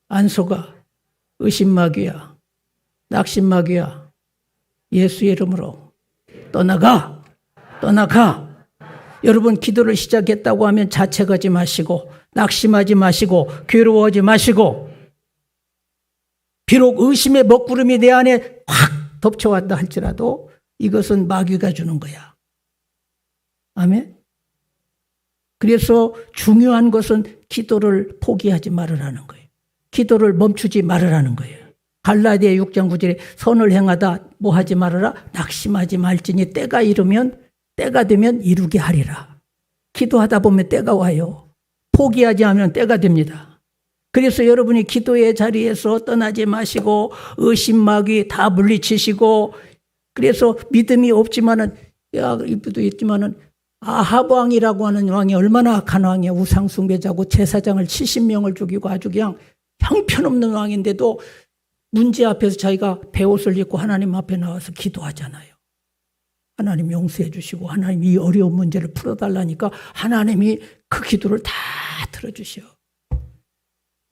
안 속아. 의심마귀야. 낙심마귀야. 예수의 이름으로 떠나가. 떠나가. 여러분, 기도를 시작했다고 하면 자책하지 마시고, 낙심하지 마시고, 괴로워하지 마시고, 비록 의심의 먹구름이 내 안에 확 덮쳐왔다 할지라도 이것은 마귀가 주는 거야. 아멘. 그래서 중요한 것은 기도를 포기하지 말으라는 거예요. 기도를 멈추지 말으라는 거예요. 갈라디아 6장 9절에 선을 행하다 뭐 하지 말아라. 낙심하지 말지니 때가 되면 이루게 하리라. 기도하다 보면 때가 와요. 포기하지 않으면 때가 됩니다. 그래서 여러분이 기도의 자리에서 떠나지 마시고 의심 마귀 다 물리치시고, 그래서 믿음이 없지만은 이도 있지만은 아합 왕이라고 하는 왕이 얼마나 악한 왕이야. 우상 숭배자고 제사장을 70명을 죽이고 아주 그냥 형편없는 왕인데도 문제 앞에서 자기가 베옷을 입고 하나님 앞에 나와서 기도하잖아요. 하나님 용서해 주시고 하나님 이 어려운 문제를 풀어달라니까 하나님이 그 기도를 다 들어주셔.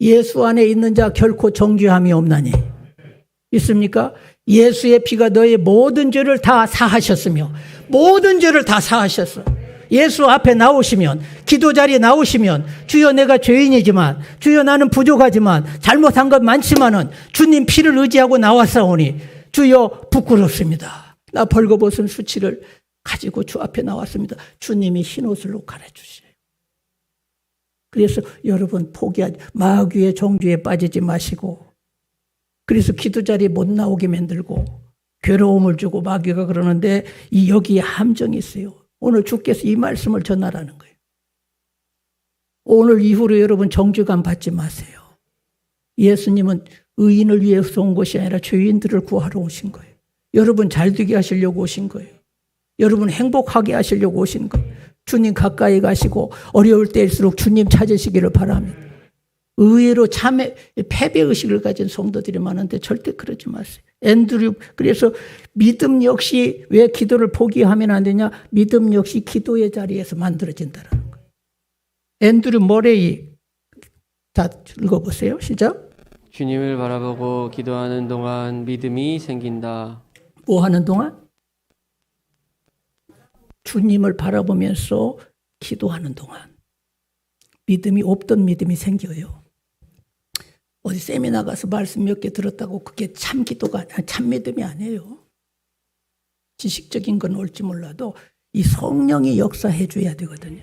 예수 안에 있는 자 결코 정죄함이 없나니. 있습니까? 예수의 피가 너의 모든 죄를 다 사하셨으며, 모든 죄를 다 사하셨어. 예수 앞에 나오시면, 기도 자리에 나오시면, 주여 내가 죄인이지만, 주여 나는 부족하지만, 잘못한 것 많지만은 주님 피를 의지하고 나왔사오니 주여 부끄럽습니다. 나 벌거벗은 수치를 가지고 주 앞에 나왔습니다. 주님이 흰옷을 갈아주셔요. 그래서 여러분 포기하지, 마귀의 정죄에 빠지지 마시고, 그래서 기도 자리에 못 나오게 만들고 괴로움을 주고 마귀가 그러는데 여기에 함정이 있어요. 오늘 주께서 이 말씀을 전하라는 거예요. 오늘 이후로 여러분 정죄감 받지 마세요. 예수님은 의인을 위해서 온 것이 아니라 죄인들을 구하러 오신 거예요. 여러분 잘되게 하시려고 오신 거예요. 여러분 행복하게 하시려고 오신 거예요. 주님 가까이 가시고 어려울 때일수록 주님 찾으시기를 바랍니다. 의외로 패배의식을 가진 성도들이 많은데 절대 그러지 마세요. 앤드류, 그래서 믿음 역시 왜 기도를 포기하면 안 되냐? 믿음 역시 기도의 자리에서 만들어진다는 거예요. 앤드류 모레이, 다 읽어보세요. 시작. 주님을 바라보고 기도하는 동안 믿음이 생긴다. 뭐 하는 동안? 주님을 바라보면서 기도하는 동안 믿음이 없던 믿음이 생겨요. 어디 세미나 가서 말씀 몇 개 들었다고 그게 참 기도가, 참 믿음이 아니에요. 지식적인 건 올지 몰라도 이 성령이 역사해 줘야 되거든요.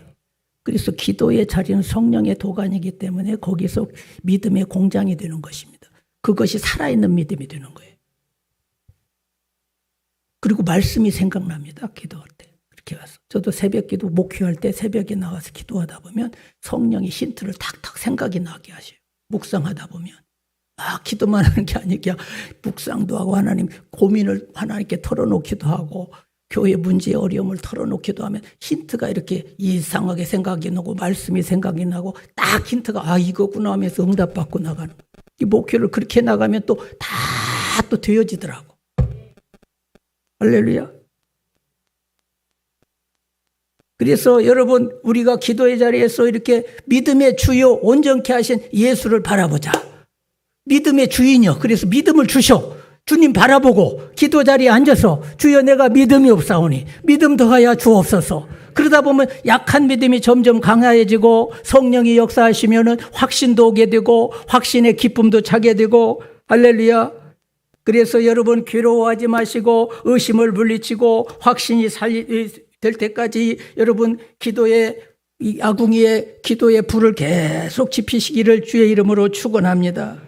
그래서 기도의 자리는 성령의 도가니이기 때문에 거기서 믿음의 공장이 되는 것입니다. 그것이 살아있는 믿음이 되는 거예요. 그리고 말씀이 생각납니다. 기도할 때. 그렇게 와서. 저도 새벽 기도 목회할 때 새벽에 나와서 기도하다 보면 성령이 힌트를 탁탁 생각이 나게 하셔요. 묵상하다 보면. 기도만 하는 게 아니라 묵상도 하고 하나님 고민을 하나님께 털어놓기도 하고 교회 문제의 어려움을 털어놓기도 하면 힌트가 이렇게 이상하게 생각이 나고 말씀이 생각이 나고 딱 힌트가 이거구나 하면서 응답받고 나가는 거예요. 이 목회를 그렇게 나가면 또 다 또 되어지더라고. 할렐루야. 그래서 여러분 우리가 기도의 자리에서 이렇게 믿음의 주요 온전케 하신 예수를 바라보자. 믿음의 주인이요. 그래서 믿음을 주셔. 주님 바라보고 기도 자리에 앉아서 주여 내가 믿음이 없사오니 믿음 더하여 주옵소서. 그러다 보면 약한 믿음이 점점 강해지고 성령이 역사하시면 확신도 오게 되고 확신의 기쁨도 차게 되고 할렐루야. 그래서 여러분 괴로워하지 마시고 의심을 물리치고 확신이 될 때까지 여러분 기도의 이 아궁이의 기도의 불을 계속 지피시기를 주의 이름으로 축원합니다.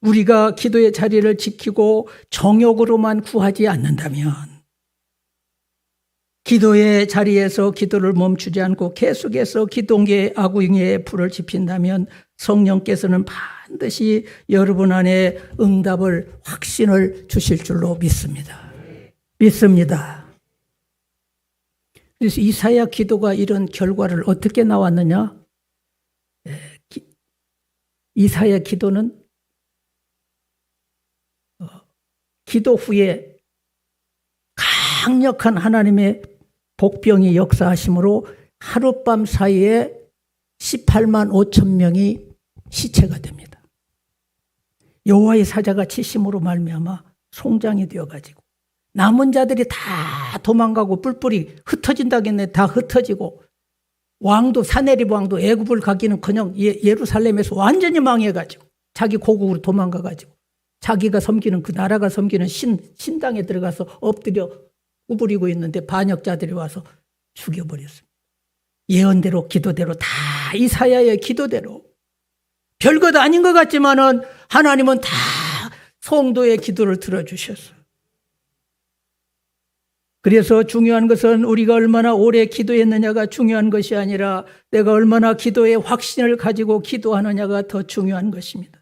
우리가 기도의 자리를 지키고 정욕으로만 구하지 않는다면 기도의 자리에서 기도를 멈추지 않고 계속해서 기도의 아궁이에 불을 지핀다면 성령께서는 반드시 여러분 안에 응답을, 확신을 주실 줄로 믿습니다. 믿습니다. 그래서 이사야 기도가 이런 결과를 어떻게 나왔느냐? 이사야 기도는 기도 후에 강력한 하나님의 복병이 역사하심으로 하룻밤 사이에 18만 5천 명이 시체가 됩니다. 여호와의 사자가 치심으로 말미암아 송장이 되어가지고 남은 자들이 다 도망가고 뿔뿔이 흩어진다겠네. 다 흩어지고 왕도 사네립 왕도 애굽을 가기는커녕 예루살렘에서 완전히 망해가지고 자기 고국으로 도망가가지고 자기가 섬기는 그 나라가 섬기는 신당에 들어가서 엎드려 구부리고 있는데 반역자들이 와서 죽여버렸습니다. 예언대로 기도대로 다 이사야의 기도대로 별것 아닌 것 같지만은 하나님은 다 성도의 기도를 들어주셨어요. 그래서 중요한 것은 우리가 얼마나 오래 기도했느냐가 중요한 것이 아니라 내가 얼마나 기도의 확신을 가지고 기도하느냐가 더 중요한 것입니다.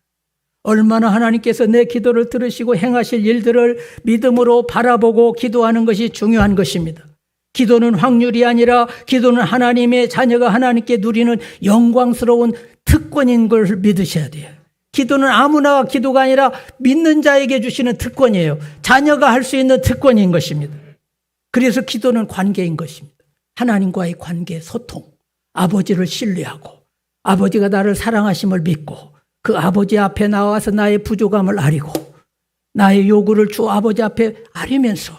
얼마나 하나님께서 내 기도를 들으시고 행하실 일들을 믿음으로 바라보고 기도하는 것이 중요한 것입니다. 기도는 확률이 아니라 기도는 하나님의 자녀가 하나님께 누리는 영광스러운 특권인 걸 믿으셔야 돼요. 기도는 아무나 기도가 아니라 믿는 자에게 주시는 특권이에요. 자녀가 할 수 있는 특권인 것입니다. 그래서 기도는 관계인 것입니다. 하나님과의 관계, 소통, 아버지를 신뢰하고 아버지가 나를 사랑하심을 믿고 그 아버지 앞에 나와서 나의 부족함을 아리고 나의 요구를 주 아버지 앞에 아리면서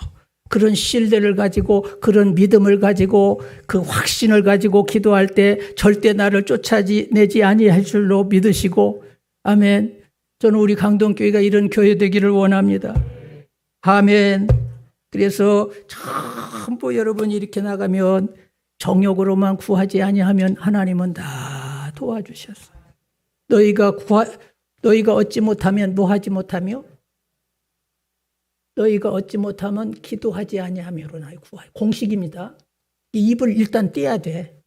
그런 신뢰를 가지고 그런 믿음을 가지고 그 확신을 가지고 기도할 때 절대 나를 쫓아내지 아니할 줄로 믿으시고 아멘. 저는 우리 강동교회가 이런 교회 되기를 원합니다. 아멘. 그래서 전부 여러분이 이렇게 나가면 정욕으로만 구하지 아니하면 하나님은 다 도와주셨어요. 너희가 얻지 못하면 뭐 하지 못하며? 너희가 얻지 못하면 기도하지 아니하며로 나의 구하여. 공식입니다. 이 입을 일단 떼야 돼.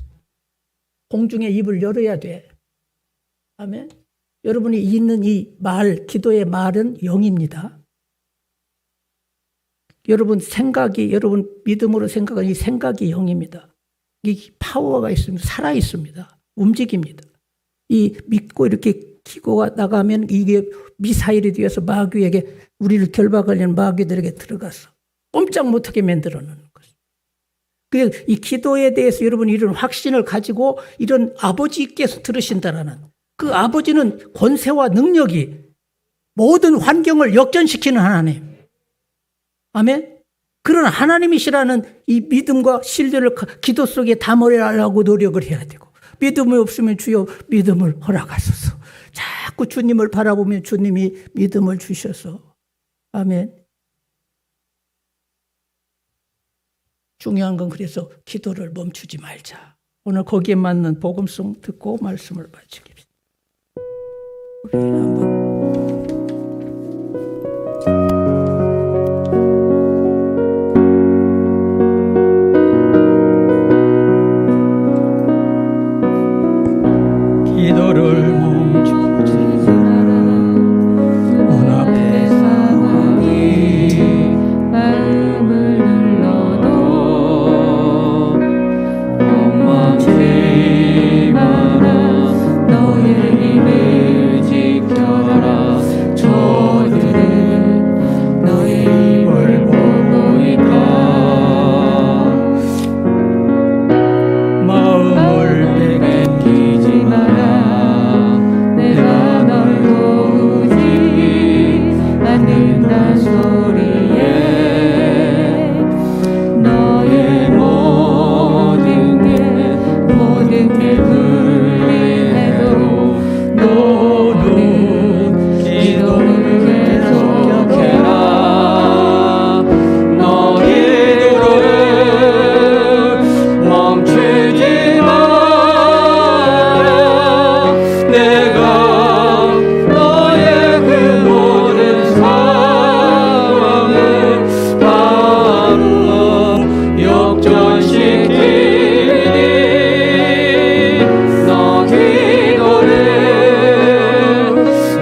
공중에 입을 열어야 돼. 아멘. 여러분이 있는 이 말, 기도의 말은 영입니다. 여러분 생각이, 여러분 믿음으로 생각하는 이 생각이 영입니다. 이 파워가 있습니다. 살아 있습니다. 움직입니다. 이 믿고 이렇게 기고가 나가면 이게 미사일이 되어서 마귀에게 우리를 결박하려는 마귀들에게 들어가서 꼼짝 못하게 만들어 놓는 것입니다. 그래서 이 기도에 대해서 여러분이 이런 확신을 가지고 이런 아버지께서 들으신다라는 그 아버지는 권세와 능력이 모든 환경을 역전시키는 하나님. 아멘. 그런 하나님이시라는 이 믿음과 신뢰를 기도 속에 담으려고 노력을 해야 되고 믿음이 없으면 주여 믿음을 허락하소서. 자꾸 주님을 바라보면 주님이 믿음을 주셔서 아멘. 중요한 건 그래서 기도를 멈추지 말자. 오늘 거기에 맞는 복음송 듣고 말씀을 마치겠습니다. 우리 한번 기도를 멈추지 마라. 눈앞에 상황이 마음을 눌러도 멈추지 마라. 너의 힘을 지켜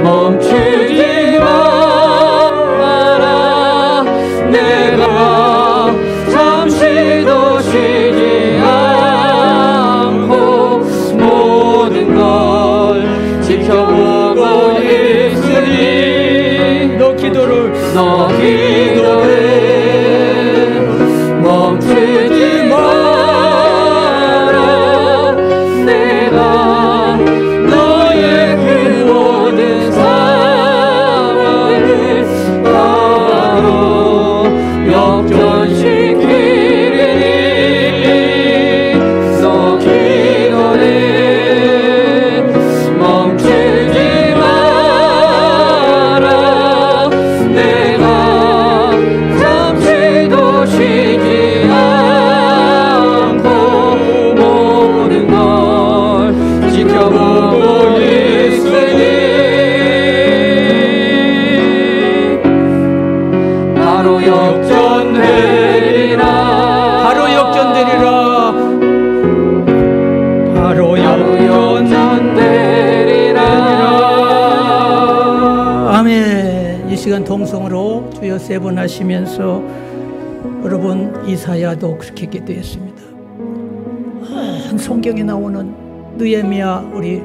멈추지 마라. 내가 잠시도 쉬지 않고 모든 걸 지켜보고 있으니 너 기도를 멈추지 마라. 내가 너의 그 모든 상황을 바로 역전시키리니 너 기도해 멈추지 마라. 내가 잠시도 쉬지 않고 모든 걸 지켜보고 있으니 바로 역전되리라. 바로 역전되리라. 바로 역전되리라. 아멘. 이 시간 동성으로 주여 세 번 하시면서 여러분 이사야도 그렇게 기도했습니다. 성경에 나오는 느헤미야, 우리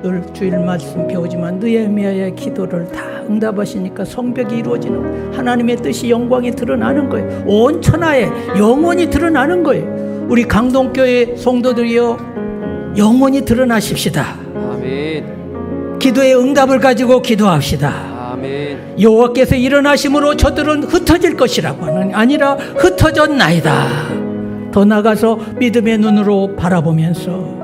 늘 주일 말씀 배우지만 느헤미야의 기도를 다 응답하시니까 성벽이 이루어지는 하나님의 뜻이 영광이 드러나는 거예요. 온 천하에 영원히 드러나는 거예요. 우리 강동교회 성도들이여 영원히 드러나십시다. 아멘. 기도의 응답을 가지고 기도합시다. 아멘. 여호와께서 일어나심으로 저들은 흩어질 것이라고 하는 아니라 흩어졌나이다. 더 나아가서 믿음의 눈으로 바라보면서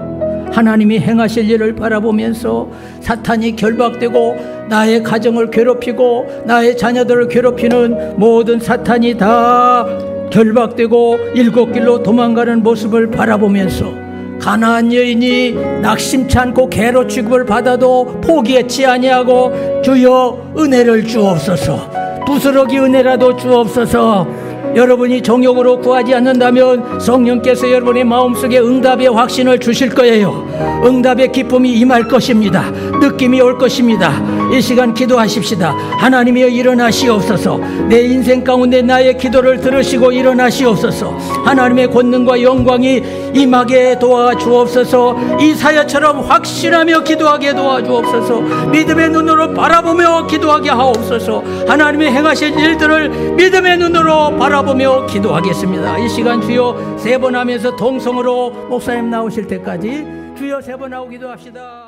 하나님이 행하실 일을 바라보면서 사탄이 결박되고 나의 가정을 괴롭히고 나의 자녀들을 괴롭히는 모든 사탄이 다 결박되고 일곱 길로 도망가는 모습을 바라보면서 가나안 여인이 낙심치 않고 개로 취급을 받아도 포기했지 아니하고 주여 은혜를 주옵소서, 부스러기 은혜라도 주옵소서. 여러분이 정욕으로 구하지 않는다면 성령께서 여러분의 마음속에 응답의 확신을 주실 거예요. 응답의 기쁨이 임할 것입니다. 느낌이 올 것입니다. 이 시간 기도하십시다. 하나님이여 일어나시옵소서. 내 인생 가운데 나의 기도를 들으시고 일어나시옵소서. 하나님의 권능과 영광이 임하게 도와주옵소서. 이사야처럼 확신하며 기도하게 도와주옵소서. 믿음의 눈으로 바라보며 기도하게 하옵소서. 하나님의 행하실 일들을 믿음의 눈으로 바라보며 기도하겠습니다. 이 시간 주여 세 번 하면서 동성으로 목사님 나오실 때까지 주여 세 번 하고 기도합시다.